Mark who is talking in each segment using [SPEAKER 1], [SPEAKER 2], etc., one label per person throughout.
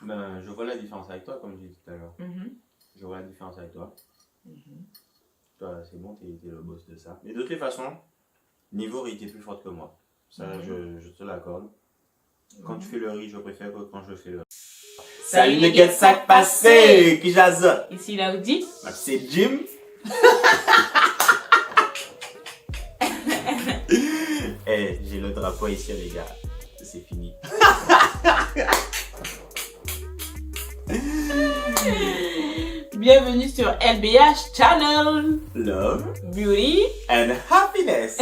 [SPEAKER 1] Ben, je vois la différence avec toi, comme j'ai dit tout à l'heure.
[SPEAKER 2] Mhm.
[SPEAKER 1] Je vois la différence avec toi.
[SPEAKER 2] Mhm.
[SPEAKER 1] Toi, c'est bon, t'es le boss de ça. Mais de toutes les façons, niveau riz, t'es plus forte que moi. Ça, je te l'accorde. Quand tu fais le riz, je préfère que quand je fais le riz. Salut les gars, ça passé qui jason.
[SPEAKER 2] Ici Laudi.
[SPEAKER 1] C'est Jim. Eh, j'ai le drapeau ici les gars. C'est fini.
[SPEAKER 2] Bienvenue sur LBH Channel.
[SPEAKER 1] Love
[SPEAKER 2] Beauty
[SPEAKER 1] and happiness.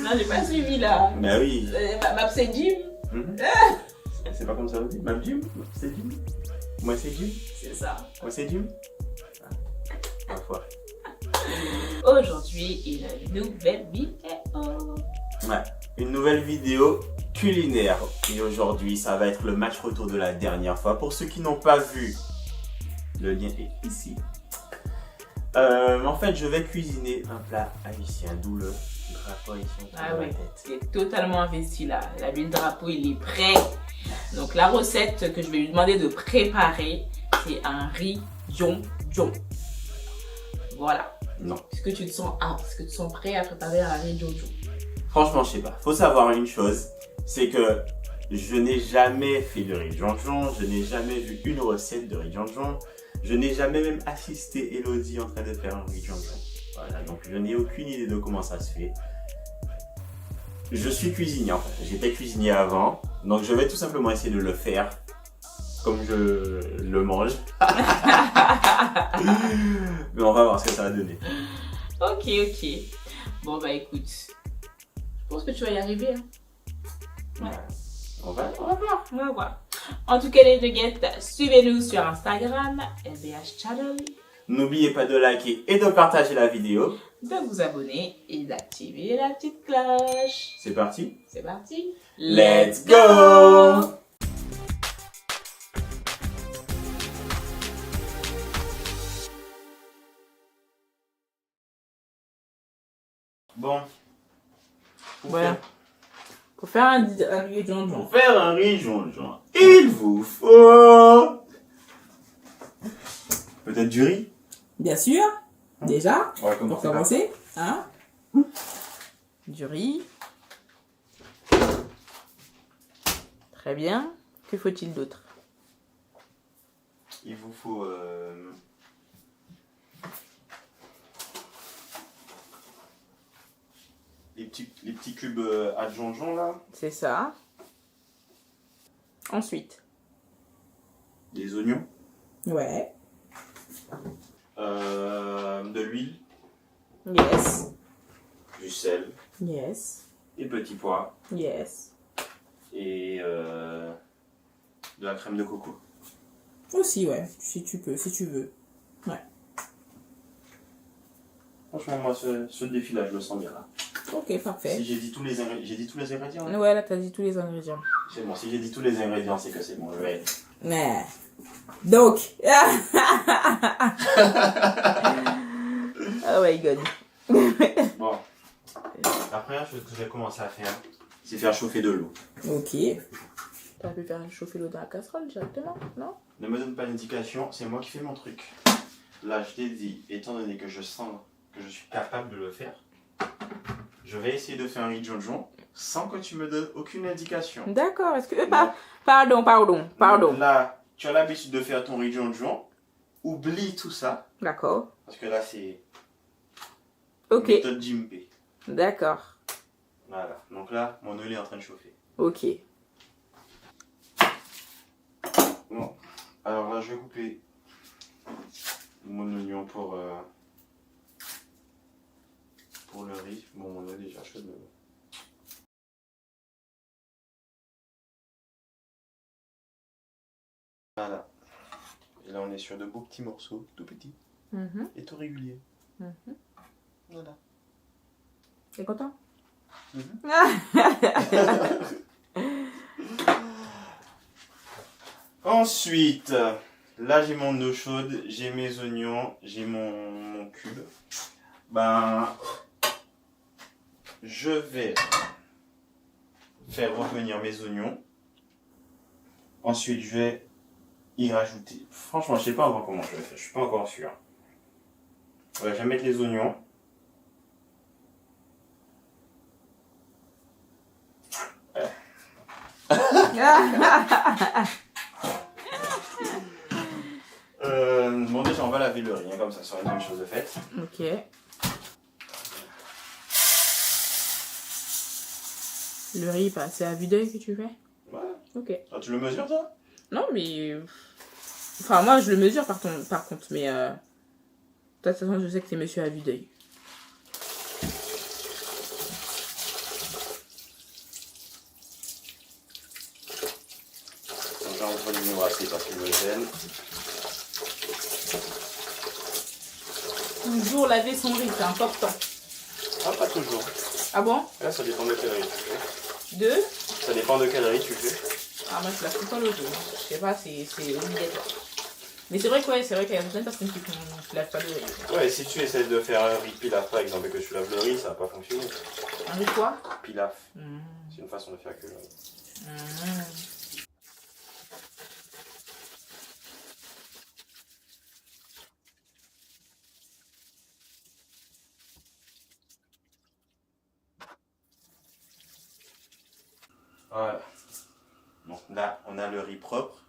[SPEAKER 2] Non, j'ai pas suivi là.
[SPEAKER 1] Bah oui.
[SPEAKER 2] Ma c'est Jim.
[SPEAKER 1] C'est pas comme ça aussi. Même Jim. C'est Jim. Moi c'est Jim.
[SPEAKER 2] C'est ça.
[SPEAKER 1] Moi c'est Jim. Ma foi.
[SPEAKER 2] Aujourd'hui, une nouvelle vidéo.
[SPEAKER 1] Ouais. Une nouvelle vidéo culinaire. Et aujourd'hui, ça va être le match retour de la dernière fois. Pour ceux qui n'ont pas vu, le lien est ici. En fait, je vais cuisiner un plat haïtien, d'où le drapeau haïtien.
[SPEAKER 2] Ah oui, il est totalement investi là. Il a vu le drapeau, il est prêt. Donc la recette que je vais lui demander de préparer, c'est un riz Dion. Voilà.
[SPEAKER 1] Non.
[SPEAKER 2] Est-ce que tu te sens prêt à préparer un riz Dion?
[SPEAKER 1] Franchement, je sais pas. Faut savoir une chose, c'est que je n'ai jamais fait de riz jonjon, je n'ai jamais vu une recette de riz jonjon, je n'ai jamais même assisté Elodie en train de faire un riz jonjon. Voilà, donc je n'ai aucune idée de comment ça se fait. Je suis cuisinier, enfin, j'étais cuisinier avant, donc je vais tout simplement essayer de le faire comme je le mange. Mais on va voir ce que ça va donner.
[SPEAKER 2] Ok. Bon bah écoute, je pense que tu vas y arriver. Hein. Ouais.
[SPEAKER 1] On va voir.
[SPEAKER 2] En tout cas les nuggets, suivez-nous sur Instagram, LBH Channel,
[SPEAKER 1] N'oubliez pas de liker et de partager la vidéo.
[SPEAKER 2] de vous abonner et d'activer la petite cloche.
[SPEAKER 1] C'est parti?
[SPEAKER 2] C'est parti.
[SPEAKER 1] Let's go! Bon.
[SPEAKER 2] Pour faire un riz jonjon.
[SPEAKER 1] Pour faire un riz jonjon, il vous faut peut-être du riz.
[SPEAKER 2] Bien sûr, déjà,
[SPEAKER 1] On va
[SPEAKER 2] pour commencer, hein? Du riz. Très bien. Que faut-il d'autre?
[SPEAKER 1] Il vous faut les petits cubes à jonjon là.
[SPEAKER 2] C'est ça. Ensuite.
[SPEAKER 1] Des oignons.
[SPEAKER 2] Ouais.
[SPEAKER 1] De l'huile.
[SPEAKER 2] Yes.
[SPEAKER 1] Du sel.
[SPEAKER 2] Yes.
[SPEAKER 1] Des petits pois.
[SPEAKER 2] Yes.
[SPEAKER 1] Et de la crème de coco.
[SPEAKER 2] Aussi, ouais. Si tu peux, si tu veux. Ouais.
[SPEAKER 1] Franchement, moi, ce défi-là, je le sens bien là.
[SPEAKER 2] Ok, parfait.
[SPEAKER 1] Si j'ai dit tous les ingrédients. Hein.
[SPEAKER 2] Ouais, là, t'as dit tous les ingrédients.
[SPEAKER 1] C'est bon, si j'ai dit tous les ingrédients, c'est que c'est bon, je vais être.
[SPEAKER 2] Ouais. Donc. Oh my god.
[SPEAKER 1] Bon. La première chose que je vais commencer à faire, c'est faire chauffer de l'eau.
[SPEAKER 2] Ok. T'as pu faire chauffer l'eau dans la casserole directement, non?
[SPEAKER 1] Ne me donne pas d'indication, c'est moi qui fais mon truc. Là, je t'ai dit, étant donné que je sens que je suis capable de le faire, je vais essayer de faire un riz jonjon sans que tu me donnes aucune indication.
[SPEAKER 2] D'accord, est-ce que... Pardon.
[SPEAKER 1] Là, tu as l'habitude de faire ton riz jonjon, oublie tout ça.
[SPEAKER 2] D'accord.
[SPEAKER 1] Parce que là, c'est
[SPEAKER 2] Ok.
[SPEAKER 1] méthode Jimpé.
[SPEAKER 2] D'accord.
[SPEAKER 1] Voilà, donc là, mon huile est en train de chauffer.
[SPEAKER 2] Ok.
[SPEAKER 1] Bon, alors là, je vais couper mon oignon pour le riz. Bon, on est déjà chaud de nouveau. Voilà. Et là, on est sur de beaux petits morceaux, tout petits et tout réguliers. Voilà.
[SPEAKER 2] T'es content?
[SPEAKER 1] Ensuite, là, j'ai mon eau chaude, j'ai mes oignons, j'ai mon cube. Ben, je vais faire revenir mes oignons. Ensuite, je vais y rajouter. Franchement, je sais pas encore comment je vais faire. Je suis pas encore sûr. Ouais, je vais mettre les oignons. Bon, déjà, on va laver le riz, hein, comme ça sera une bonne chose de faite.
[SPEAKER 2] Ok. Le riz, bah, c'est à vue d'œil que tu fais?
[SPEAKER 1] Ouais.
[SPEAKER 2] Ok.
[SPEAKER 1] Ah, tu le mesures, toi?
[SPEAKER 2] Non, mais... Enfin, moi, je le mesure par contre, mais... De toute façon, je sais que c'est monsieur à vue d'œil.
[SPEAKER 1] Donc là, on va le brasser parce qu'il me gêne.
[SPEAKER 2] Toujours laver son riz, c'est important.
[SPEAKER 1] Ah, pas toujours.
[SPEAKER 2] Ah bon?
[SPEAKER 1] Là, ça dépend de quel riz tu fais.
[SPEAKER 2] Deux?
[SPEAKER 1] Ça dépend de quel riz tu fais.
[SPEAKER 2] Ah, moi, je lave tout le temps le riz. Je sais pas, c'est obligatoire. Mais c'est vrai que, ouais, c'est vrai qu'il y a certaines personnes qui ne lavent pas le riz.
[SPEAKER 1] Ouais, si tu essaies de faire un riz pilaf, par exemple, et que tu laves le riz, ça va pas fonctionner.
[SPEAKER 2] Un riz quoi?
[SPEAKER 1] Pilaf. C'est une façon de faire que le riz. Voilà. Donc là, on a le riz propre.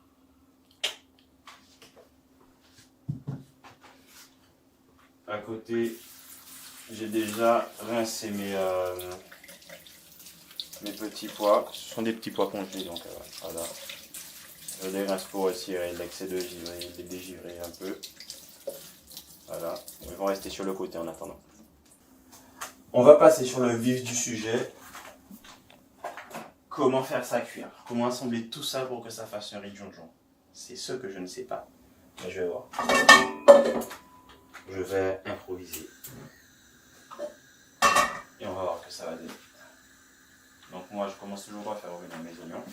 [SPEAKER 1] À côté, j'ai déjà rincé mes petits pois. Ce sont des petits pois congelés, donc voilà. Je les rince pour retirer l'excès de givre et les dégivrer un peu. Voilà. Ils vont rester sur le côté en attendant. On va passer sur le vif du sujet. Comment faire ça cuire? Comment assembler tout ça pour que ça fasse un riz de jonjon? C'est ce que je ne sais pas. Mais je vais voir. Je vais improviser. Et on va voir que ça va donner. Donc moi, je commence toujours par faire revenir mes oignons.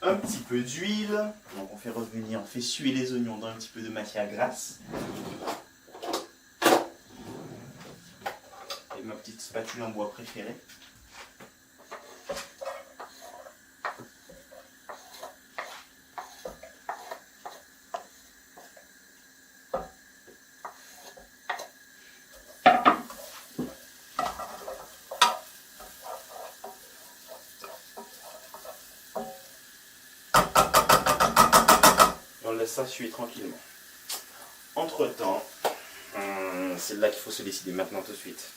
[SPEAKER 1] Un petit peu d'huile. Donc on fait revenir, on fait suer les oignons dans un petit peu de matière grasse. Et ma petite spatule en bois préférée. On laisse ça suer tranquillement. Entre temps, c'est là qu'il faut se décider maintenant tout de suite.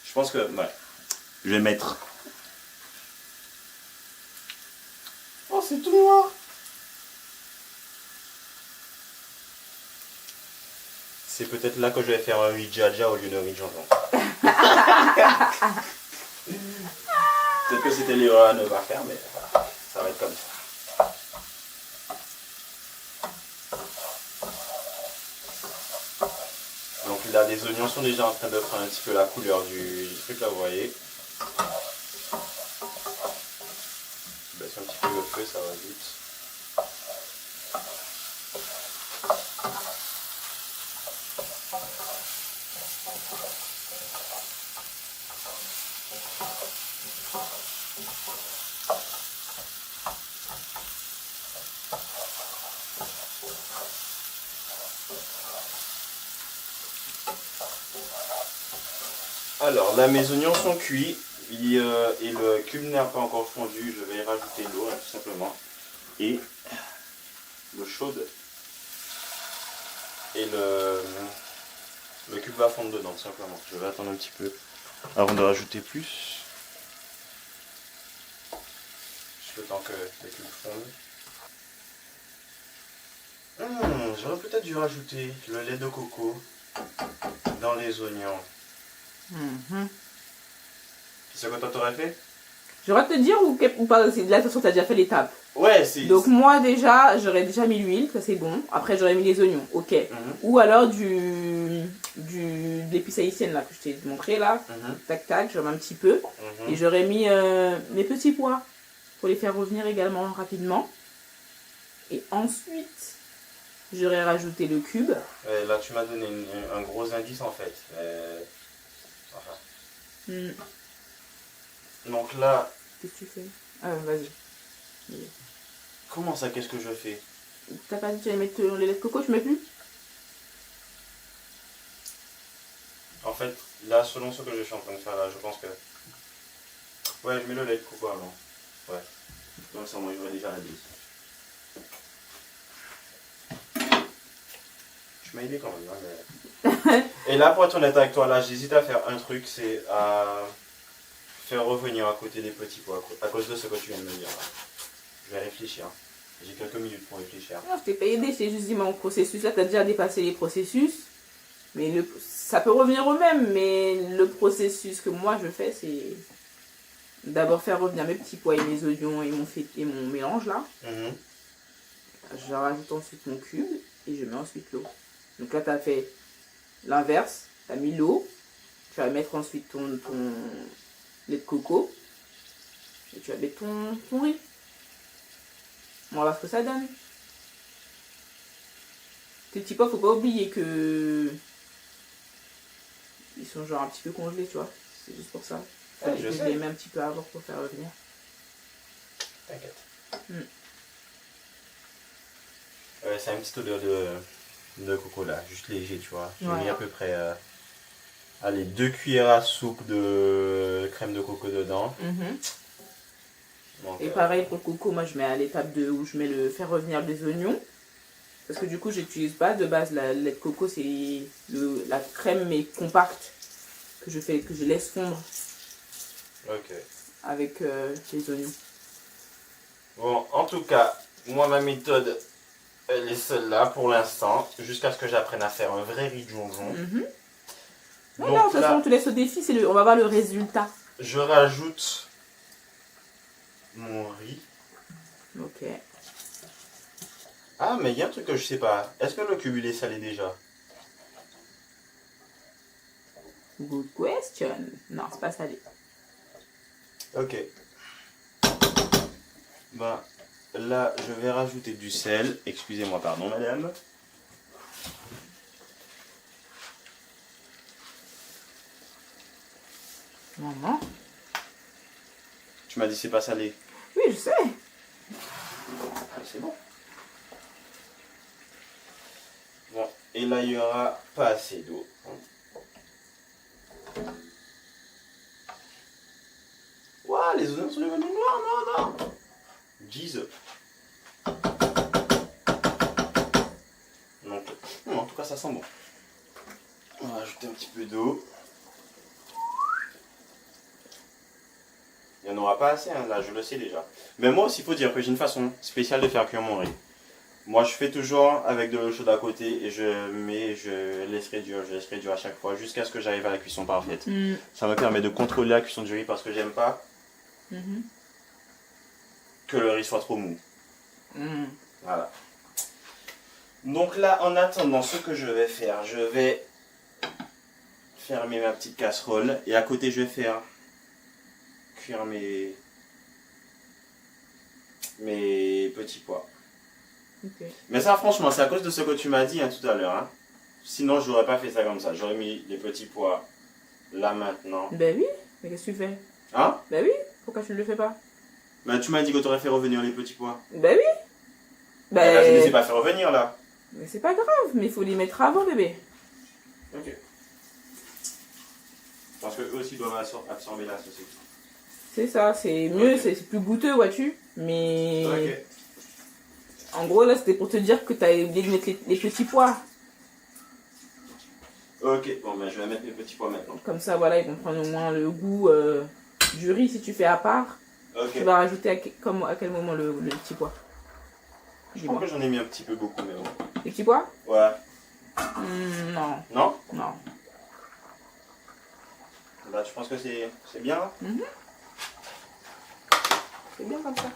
[SPEAKER 1] Je pense que, ouais, je vais mettre. Oh, c'est tout noir. C'est peut-être là que je vais faire un riz jaja au lieu d'un riz jonjon. Peut-être que c'était l'erreur à ne pas faire, mais voilà, ça va être comme ça. Donc là, les oignons sont déjà en train de prendre un petit peu la couleur du truc, là, vous voyez. Je baisse un petit peu le feu, ça va vite. Alors là, mes oignons sont cuits et le cube n'a pas encore fondu. Je vais y rajouter l'eau, tout simplement. Et l'eau chaude. Et le cube va fondre dedans, tout simplement. Je vais attendre un petit peu avant de rajouter plus. Juste le temps que le cube fonde. J'aurais peut-être dû rajouter le lait de coco dans les oignons. C'est ce que toi t'aurais fait?
[SPEAKER 2] J'aurais te dire ou pas, là de toute façon t'as déjà fait l'étape.
[SPEAKER 1] Ouais, c'est.
[SPEAKER 2] Donc moi déjà, j'aurais déjà mis l'huile, ça c'est bon. Après j'aurais mis les oignons, ok. Ou alors de l'épice haïtienne là que je t'ai montré là. Tac tac, j'en mets un petit peu. Et j'aurais mis mes petits pois pour les faire revenir également rapidement. Et ensuite, j'aurais rajouté le cube.
[SPEAKER 1] Là, tu m'as donné un gros indice en fait. Enfin. Donc là,
[SPEAKER 2] Qu'est-ce que tu fais? Ah, vas-y.
[SPEAKER 1] comment ça, qu'est-ce que je fais?
[SPEAKER 2] T'as pas dit que tu allais mettre les laits de coco, tu mets plus?
[SPEAKER 1] En fait, là, selon ce que je suis en train de faire là, je pense que... Ouais, je mets le lait de coco avant. Ouais. Comme ça, moi, j'aurais déjà la dose. Tu m'as aidé quand même, hein, mais... Et là, pour être honnête avec toi, là, j'hésite à faire un truc, c'est à faire revenir à côté des petits pois, à cause de ce que tu viens de me dire. Là. Je vais réfléchir. J'ai quelques minutes pour réfléchir.
[SPEAKER 2] Non, je t'ai pas aidé, c'est juste dit mon processus. Là, t'as déjà dépassé les processus. Mais ça peut revenir au même, mais le processus que moi je fais, c'est d'abord faire revenir mes petits pois et mes oignons et mon mélange là. Je rajoute ensuite mon cube et je mets ensuite l'eau. Donc là, tu as fait l'inverse. Tu as mis l'eau. Tu vas mettre ensuite ton lait de coco. Et tu vas mettre ton riz. On va voir ce que ça donne. Tes petits pois, faut pas oublier que ils sont genre un petit peu congelés, tu vois. C'est juste pour ça.
[SPEAKER 1] Ouais, je
[SPEAKER 2] les mets un petit peu avant pour faire revenir.
[SPEAKER 1] T'inquiète. C'est un petit odeur de coco là, juste léger, tu vois. J'ai mis à peu près allez, 2 cuillères à soupe de crème de coco dedans. Donc,
[SPEAKER 2] et pareil pour le coco, moi je mets à l'étape où je mets le faire revenir des oignons. Parce que du coup, j'utilise pas de base la lait de coco, c'est la crème mais compacte que je laisse fondre avec les oignons.
[SPEAKER 1] Bon, en tout cas, moi ma méthode, elle est celle-là pour l'instant, jusqu'à ce que j'apprenne à faire un vrai riz de jonjon.
[SPEAKER 2] Non, de toute façon, on te laisse au défi, on va voir le résultat.
[SPEAKER 1] Je rajoute mon riz.
[SPEAKER 2] Ok.
[SPEAKER 1] Ah, mais il y a un truc que je sais pas. Est-ce que le cube il est salé déjà?
[SPEAKER 2] Good question. Non, c'est pas salé.
[SPEAKER 1] Ok. Ben, là, je vais rajouter du sel. Excusez-moi, pardon, madame.
[SPEAKER 2] Maman.
[SPEAKER 1] Tu m'as dit c'est pas salé.
[SPEAKER 2] Oui, je sais.
[SPEAKER 1] C'est bon. Bon, et là, il n'y aura pas assez d'eau. Waouh, les oignons sont devenus noirs, non. Jesus. Donc, en tout cas, ça sent bon. On va ajouter un petit peu d'eau. Il n'y en aura pas assez, hein, là, je le sais déjà. Mais moi aussi, il faut dire que j'ai une façon spéciale de faire cuire mon riz. Moi, je fais toujours avec de l'eau chaude à côté et je laisse réduire à chaque fois jusqu'à ce que j'arrive à la cuisson parfaite. Ça me permet de contrôler la cuisson du riz parce que j'aime pas que le riz soit trop mou. Voilà. Donc là, en attendant, ce que je vais faire, je vais fermer ma petite casserole et à côté, je vais faire cuire mes petits pois.
[SPEAKER 2] Okay.
[SPEAKER 1] Mais ça, franchement, c'est à cause de ce que tu m'as dit tout à l'heure. Hein. Sinon, je n'aurais pas fait ça comme ça. J'aurais mis les petits pois là maintenant.
[SPEAKER 2] Ben oui, mais qu'est-ce que tu fais?
[SPEAKER 1] Hein?
[SPEAKER 2] Ben oui, pourquoi tu ne le fais pas?
[SPEAKER 1] Ben, tu m'as dit que tu aurais fait revenir les petits pois.
[SPEAKER 2] Ben oui.
[SPEAKER 1] Ben là, je ne les ai pas fait revenir là.
[SPEAKER 2] Mais c'est pas grave, mais il faut les mettre avant, bébé.
[SPEAKER 1] Ok. Parce qu'eux aussi doivent absorber la sauce.
[SPEAKER 2] C'est ça, c'est mieux, c'est plus goûteux, vois-tu. Mais en gros, là, c'était pour te dire que tu as oublié de mettre les petits pois.
[SPEAKER 1] Ok, bon, ben je vais mettre mes petits pois maintenant.
[SPEAKER 2] Comme ça, voilà, ils vont prendre au moins le goût du riz si tu fais à part.
[SPEAKER 1] Okay.
[SPEAKER 2] Tu vas rajouter à quel moment le petit pois?
[SPEAKER 1] Je crois que j'en ai mis un petit peu beaucoup, mais bon.
[SPEAKER 2] Les petits pois?
[SPEAKER 1] Ouais.
[SPEAKER 2] Non.
[SPEAKER 1] Non?
[SPEAKER 2] Non.
[SPEAKER 1] Bah, tu penses que c'est bien là?
[SPEAKER 2] C'est bien comme ça.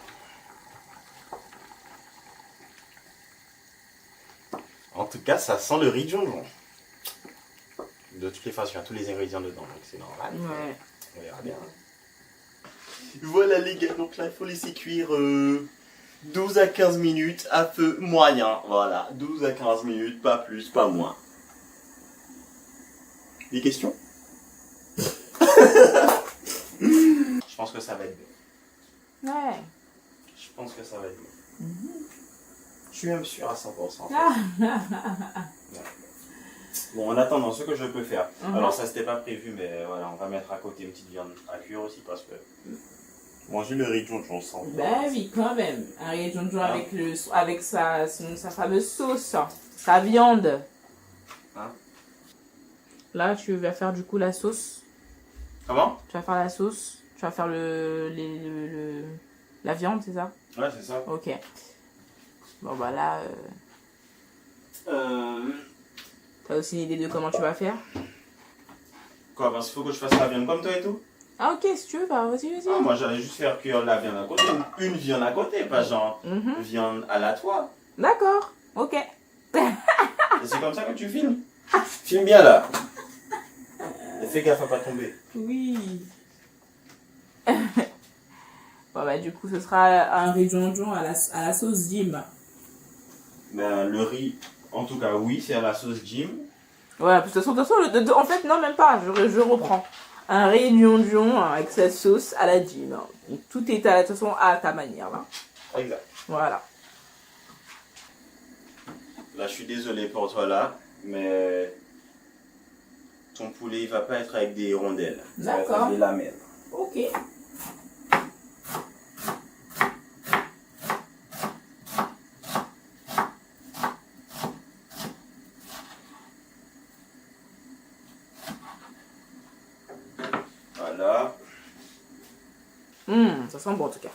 [SPEAKER 1] En tout cas, ça sent le riz de jonjon. De toutes les façons, il y a tous les ingrédients dedans, donc c'est normal.
[SPEAKER 2] Ouais.
[SPEAKER 1] On verra bien. Voilà les gars, donc là, il faut laisser cuire 12 à 15 minutes à feu moyen. Voilà, 12 à 15 minutes, pas plus, pas moins. Des questions? Je pense que ça va être bien.
[SPEAKER 2] Ouais.
[SPEAKER 1] Je pense que ça va être bien. Je suis même sûr à 100%. Ouais. Bon, en attendant, ce que je peux faire. Alors, ça, c'était pas prévu, mais voilà, on va mettre à côté une petite viande à cuire aussi parce que manger le riz de jonjon sans viande.
[SPEAKER 2] Ben oui, quand même. Un riz de jonjon avec sa fameuse sauce, sa viande.
[SPEAKER 1] Hein?
[SPEAKER 2] Là, tu vas faire du coup la sauce.
[SPEAKER 1] Comment?
[SPEAKER 2] Tu vas faire la sauce. Tu vas faire la viande, c'est ça?
[SPEAKER 1] Ouais, c'est ça.
[SPEAKER 2] Ok. Bon, bah là, t'as aussi une idée de comment tu vas faire?
[SPEAKER 1] Quoi, parce qu'il faut que je fasse la viande comme toi et tout?
[SPEAKER 2] Ah, ok, si tu veux, bah vas-y, vas-y.
[SPEAKER 1] Ah, moi, j'allais juste faire cuire la viande à côté. Une viande à côté, pas genre viande à la toile.
[SPEAKER 2] D'accord, ok.
[SPEAKER 1] Et c'est comme ça que tu filmes? Filme bien là. Et fais gaffe à pas tomber.
[SPEAKER 2] Oui. Bon, bah du coup, ce sera un riz de jonjon à la sauce Jim.
[SPEAKER 1] Ben, le riz, en tout cas, oui, c'est à la sauce Jim.
[SPEAKER 2] Ouais, de toute façon, en fait, non, même pas, je reprends. Un riz de jonjon avec cette sauce à la Jim. Donc, tout est de toute façon à ta manière, là.
[SPEAKER 1] Exact.
[SPEAKER 2] Voilà.
[SPEAKER 1] Là, je suis désolé pour toi là, mais ton poulet, il va pas être avec des rondelles. Ça va être
[SPEAKER 2] D'accord.
[SPEAKER 1] avec des lamelles.
[SPEAKER 2] Ok.
[SPEAKER 1] Voilà.
[SPEAKER 2] Ça sent bon en tout cas.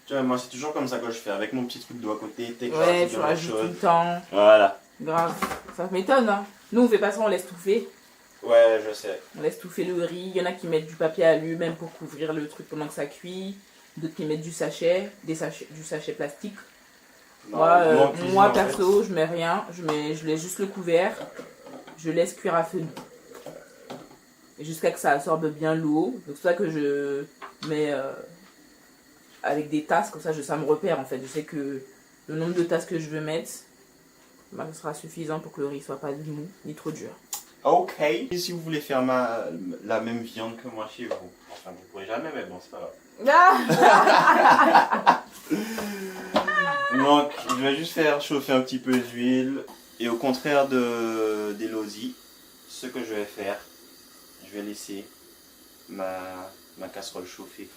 [SPEAKER 1] Tu vois, moi, c'est toujours comme ça que je fais, avec mon petit truc d'eau à côté.
[SPEAKER 2] Ouais, tu rajoutes tout le temps.
[SPEAKER 1] Voilà.
[SPEAKER 2] Grave. Ça m'étonne, hein. Nous, on fait pas ça, on laisse touffer.
[SPEAKER 1] Ouais, je sais.
[SPEAKER 2] On laisse touffer le riz. Il y en a qui mettent du papier alu, même pour couvrir le truc pendant que ça cuit. D'autres qui mettent du sachet plastique.
[SPEAKER 1] Non,
[SPEAKER 2] Moi,
[SPEAKER 1] nous, en cuisine,
[SPEAKER 2] moi
[SPEAKER 1] en fait,
[SPEAKER 2] perso, je mets rien. Je laisse juste le couvert. Je laisse cuire à feu doux. Et jusqu'à que ça absorbe bien l'eau. Donc c'est ça que je mets avec des tasses. Comme ça, ça me repère en fait. Je sais que le nombre de tasses que je veux mettre, bah, ce sera suffisant pour que le riz soit pas mou ni trop dur.
[SPEAKER 1] Ok. Et si vous voulez faire la même viande que moi chez vous, enfin, vous pourrez jamais, mais bon, c'est pas grave. Donc, je vais juste faire chauffer un petit peu d'huile. Et au contraire d'Elodie, ce que je vais faire, je vais laisser ma casserole chauffer.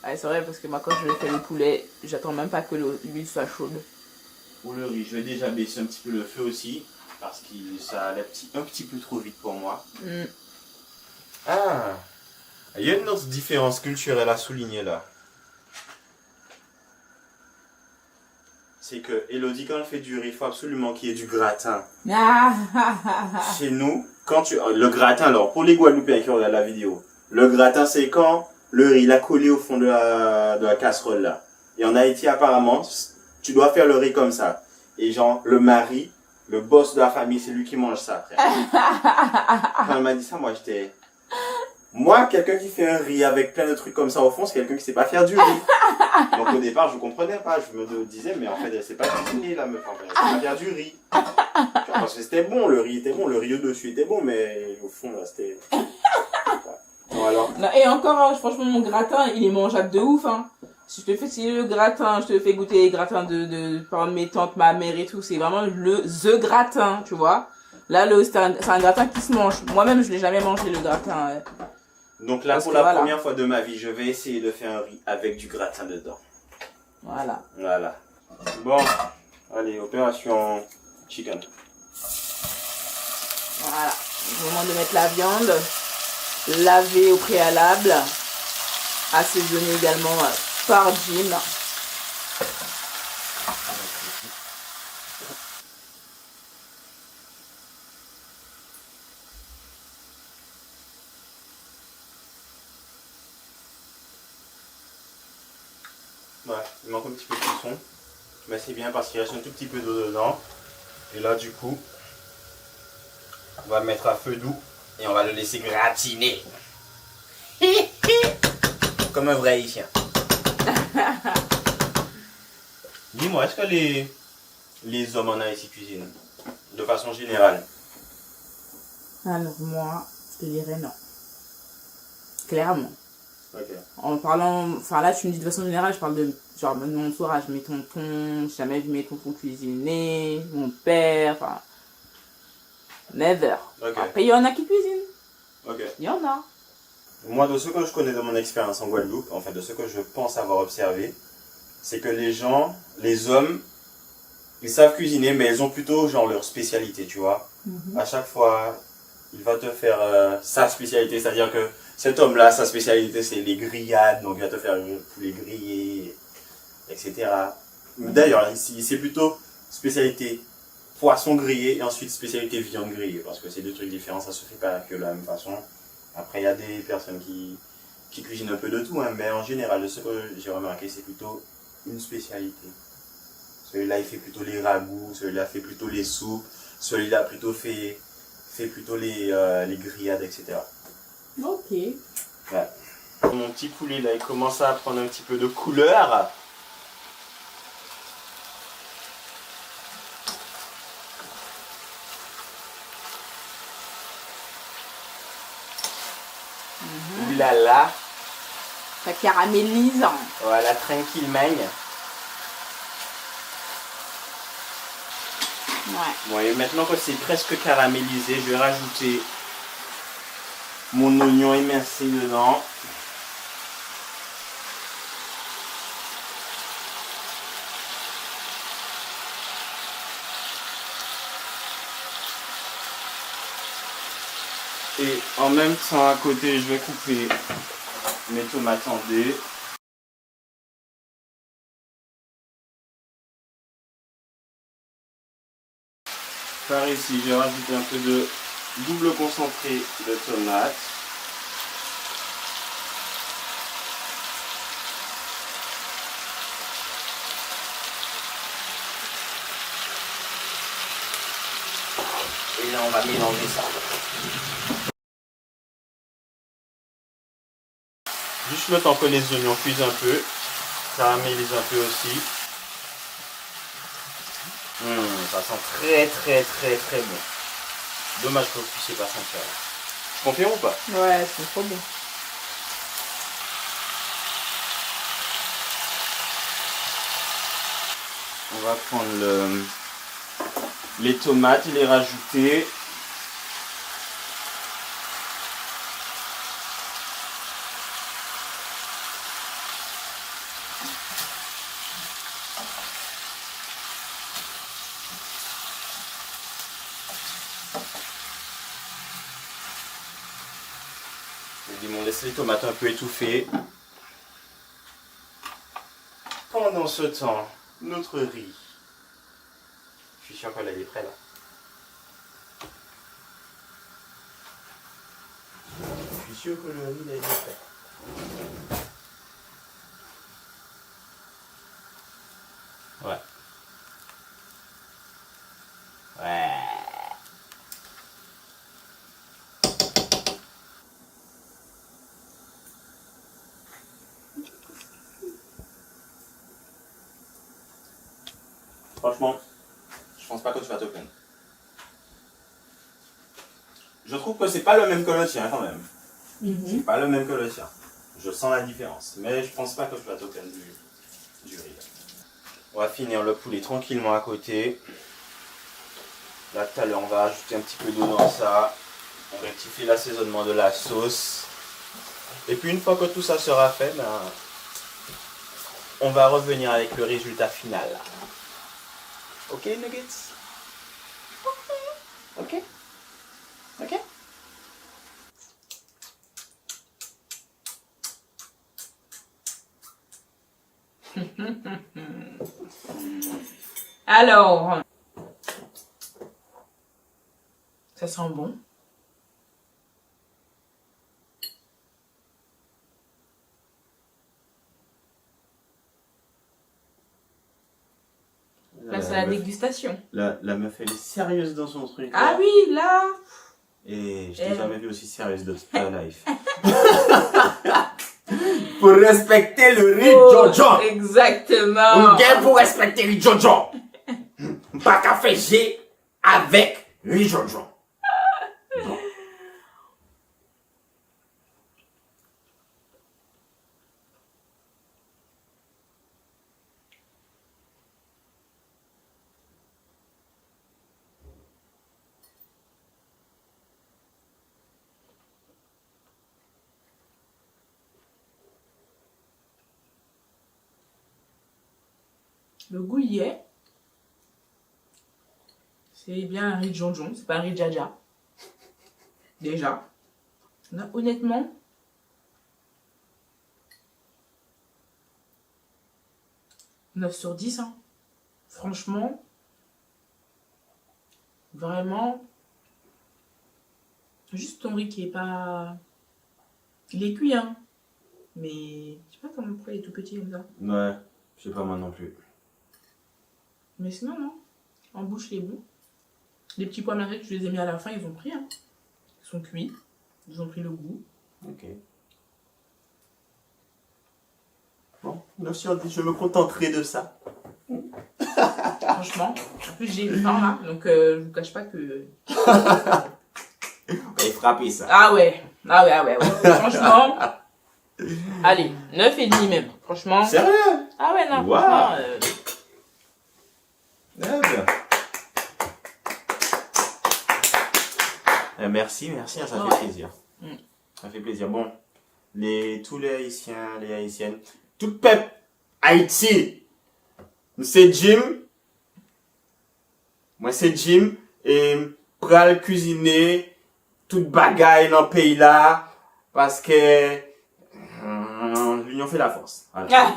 [SPEAKER 2] Ouais, c'est vrai parce que moi quand je fais le poulet, j'attends même pas que l'huile soit chaude.
[SPEAKER 1] Pour le riz, je vais déjà baisser un petit peu le feu aussi, parce que ça allait un petit peu trop vite pour moi. Ah, il y a une autre différence culturelle à souligner là. C'est que Elodie, quand elle fait du riz, il faut absolument qu'il y ait du gratin. Chez nous, le gratin, alors pour les Guadeloupéens qui regardent la vidéo, le gratin c'est quand le riz il a collé au fond de la casserole là. Et en Haïti apparemment, tu dois faire le riz comme ça. Et genre, le mari, le boss de la famille, c'est lui qui mange ça après. Quand elle m'a dit ça, moi j'étais... Moi, quelqu'un qui fait un riz avec plein de trucs comme ça au fond, c'est quelqu'un qui sait pas faire du riz. Donc au départ, je comprenais pas. Je me disais, mais en fait, elle sait pas cuisiner la meuf. Elle sait pas faire du riz. Parce que c'était bon, le riz était bon, le riz au-dessus était bon, mais au fond, là, c'était... Bon, alors...
[SPEAKER 2] Non, et encore, hein, franchement, mon gratin, il est mangeable de ouf. Hein. Si je te fais le gratin, je te fais goûter les gratins par mes tantes, ma mère et tout, c'est vraiment the gratin, tu vois. Là, c'est un gratin qui se mange. Moi-même, je l'ai jamais mangé, le gratin.
[SPEAKER 1] Donc là, pour la première fois de ma vie, je vais essayer de faire un riz avec du gratin dedans.
[SPEAKER 2] Voilà.
[SPEAKER 1] Voilà. Bon, allez, opération chicken.
[SPEAKER 2] Voilà. C'est le moment de mettre la viande. Laver au préalable. Assaisonner également par Jim.
[SPEAKER 1] Ouais, il manque un petit peu de cuisson. Mais c'est bien parce qu'il reste un tout petit peu d'eau dedans. Et là, du coup, on va le mettre à feu doux et on va le laisser gratiner. Comme un vrai haïtien. Dis-moi, est-ce que les hommes en Haïti cuisinent de façon générale?
[SPEAKER 2] Alors moi, je te dirais non. Clairement.
[SPEAKER 1] Ok.
[SPEAKER 2] En parlant, enfin là tu me dis de façon générale, je parle de genre de mon entourage, mes tontons, j'ai jamais vu mes tontons cuisiner, mon père, enfin never.
[SPEAKER 1] Ok.
[SPEAKER 2] Après il y en a qui cuisinent,
[SPEAKER 1] Ok.
[SPEAKER 2] il y en a.
[SPEAKER 1] Moi, de ce que je connais de mon expérience en Guadeloupe, en fait, de ce que je pense avoir observé, c'est que les gens, les hommes, ils savent cuisiner, mais ils ont plutôt genre leur spécialité, tu vois. À chaque fois, il va te faire sa spécialité, c'est-à-dire que cet homme-là, sa spécialité, c'est les grillades, donc il va te faire le poulet grillé, etc. D'ailleurs, ici, c'est plutôt spécialité poisson grillé et ensuite spécialité viande grillée, parce que c'est deux trucs différents, ça se fait pas que de la même façon. Après, il y a des personnes qui cuisinent un peu de tout, hein, mais en général, de ce que j'ai remarqué, c'est plutôt une spécialité. Celui-là, il fait plutôt les ragoûts, celui-là fait plutôt les soupes, celui-là plutôt fait plutôt les grillades, etc.
[SPEAKER 2] Ok.
[SPEAKER 1] Ouais. Mon petit poulet, là, il commence à prendre un petit peu de couleur. Ouh là là.
[SPEAKER 2] Ça caramélise.
[SPEAKER 1] Voilà, tranquillement.
[SPEAKER 2] Ouais.
[SPEAKER 1] Bon, et maintenant que c'est presque caramélisé, je vais rajouter mon oignon émincé dedans. Et en même temps, à côté, je vais couper mes tomates en dés. Par ici, je vais rajouter un peu de double concentré de tomates. Et là, on va mélanger ça. Juste le temps que les oignons cuisent un peu, caramélisent un peu aussi. Ça sent très très très très bon. Dommage que vous puissiez pas sentir. Je confirme ou pas?
[SPEAKER 2] Ouais, c'est trop bon.
[SPEAKER 1] On va prendre les tomates et les rajouter. On laisse les tomates un peu étouffées. Pendant ce temps, notre riz. Je suis sûr qu'elle est prête là. Je suis sûr que le riz est prêt. Ouais. Ouais. Franchement, je pense pas que tu vas te plaindre. Je trouve que c'est pas le même que le tien quand même. C'est pas le même que le tien. Je sens la différence. Mais je pense pas que tu vas te plaindre du riz. On va finir le poulet tranquillement à côté. Là tout à l'heure on va ajouter un petit peu d'eau dans ça. On rectifie l'assaisonnement de la sauce. Et puis une fois que tout ça sera fait, ben, on va revenir avec le résultat final. Ok Nuggets? Ok. Ok.
[SPEAKER 2] Alors, ça sent bon. Là, c'est la dégustation.
[SPEAKER 1] La meuf, elle est sérieuse dans son truc.
[SPEAKER 2] Ah
[SPEAKER 1] là.
[SPEAKER 2] oui, là.
[SPEAKER 1] Et je t'ai jamais vu aussi sérieuse de toute ta life. Pour respecter le riz Jojo.
[SPEAKER 2] Exactement.
[SPEAKER 1] Pour respecter riz Jojo. Pas qu'à faire G avec riz Jojo.
[SPEAKER 2] Le goût y est. C'est bien un riz de jonjon, c'est pas un riz de jaja. Déjà. Non, honnêtement, « 9 sur 10, hein. Franchement, vraiment, juste ton riz qui est pas... Il est cuit, hein. Mais je sais pas comment pourquoi il est tout petit comme ça.
[SPEAKER 1] Ouais, je sais pas moi non plus.
[SPEAKER 2] Mais sinon, non. En bouche, les bons. Les petits pois marrés que je les ai mis à la fin, ils ont pris. Hein. Ils sont cuits. Ils ont pris le goût.
[SPEAKER 1] Ok. Bon, 9 sur 10, je me contenterai de ça.
[SPEAKER 2] Franchement. En plus, j'ai faim là. Donc, je vous cache pas que...
[SPEAKER 1] On va y frapper ça.
[SPEAKER 2] Ah ouais. Franchement. Allez, 9,5 même. Franchement.
[SPEAKER 1] Sérieux?
[SPEAKER 2] Ah ouais, non.
[SPEAKER 1] Wow.
[SPEAKER 2] Franchement,
[SPEAKER 1] merci, ça
[SPEAKER 2] Ouais.
[SPEAKER 1] fait plaisir.
[SPEAKER 2] Mm.
[SPEAKER 1] Ça fait plaisir. Bon, tous les Haïtiens, les Haïtiennes, tout peuple Haïti, c'est Jim. Moi, c'est Jim. Et pral cuisiner toute bagaille dans le pays là. Parce que l'union fait la force. Voilà.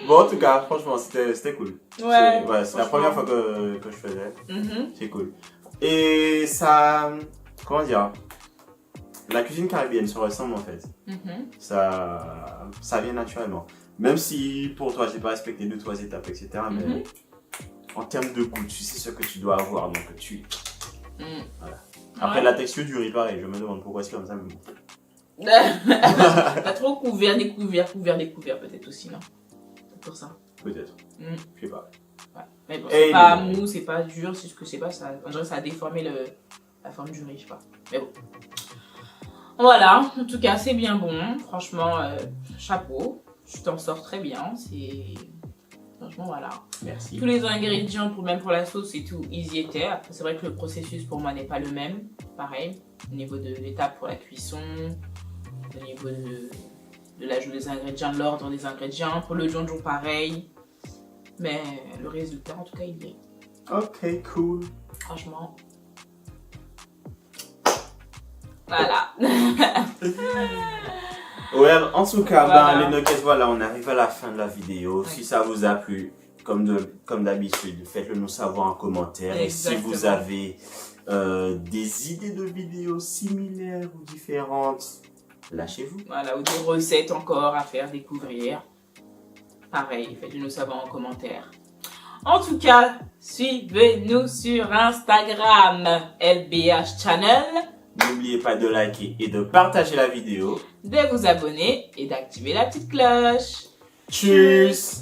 [SPEAKER 1] Bon, en tout cas, franchement, c'était cool.
[SPEAKER 2] Ouais,
[SPEAKER 1] C'est la première fois que je faisais.
[SPEAKER 2] Mhm.
[SPEAKER 1] C'est cool. Et ça, comment dire, la cuisine caribéenne se ressemble en fait.
[SPEAKER 2] Mhm.
[SPEAKER 1] Ça vient naturellement. Même si pour toi, j'ai pas respecté 2-3 étapes, etc. Mais
[SPEAKER 2] Mhm.
[SPEAKER 1] en termes de goût, tu sais ce que tu dois avoir, donc Voilà. Après,
[SPEAKER 2] Ouais.
[SPEAKER 1] la texture du riz, pareil, je me demande pourquoi c'est comme ça. Mais bon.
[SPEAKER 2] T'as trop couvert, découvert peut-être aussi, non? C'est pour ça.
[SPEAKER 1] Peut-être.
[SPEAKER 2] Mm.
[SPEAKER 1] Je sais pas.
[SPEAKER 2] Ouais. Mais bon,
[SPEAKER 1] Et
[SPEAKER 2] c'est pas
[SPEAKER 1] le-
[SPEAKER 2] mou, c'est pas dur, c'est ce que c'est pas, ça, on dirait que ça a déformé la forme du riz, je sais pas. Mais bon. Voilà, en tout cas, c'est bien bon. Franchement, chapeau. Tu t'en sors très bien. C'est... Franchement, voilà.
[SPEAKER 1] Merci.
[SPEAKER 2] Tous les ingrédients, même pour la sauce et tout, ils y étaient. Après, c'est vrai que le processus pour moi n'est pas le même. Pareil, au niveau de l'étape pour la cuisson, au niveau de l'ajout des ingrédients, l'ordre des ingrédients. Pour le jonjon, pareil. Mais le résultat, en tout cas, il y est.
[SPEAKER 1] Ok, cool.
[SPEAKER 2] Franchement. Voilà.
[SPEAKER 1] Ouais, en tout cas,
[SPEAKER 2] Voilà.
[SPEAKER 1] les nuggets, voilà, on arrive à la fin de la vidéo. Ouais. Si ça vous a plu, comme d'habitude, faites-le nous savoir en commentaire.
[SPEAKER 2] Exactement.
[SPEAKER 1] Et si vous avez des idées de vidéos similaires ou différentes, lâchez-vous.
[SPEAKER 2] Voilà, ou des recettes encore à faire découvrir. Pareil, faites-le nous savoir en commentaire. En tout cas, suivez-nous sur Instagram, LBH Channel.
[SPEAKER 1] N'oubliez pas de liker et de partager la vidéo.
[SPEAKER 2] De vous abonner et d'activer la petite cloche.
[SPEAKER 1] Tchuss!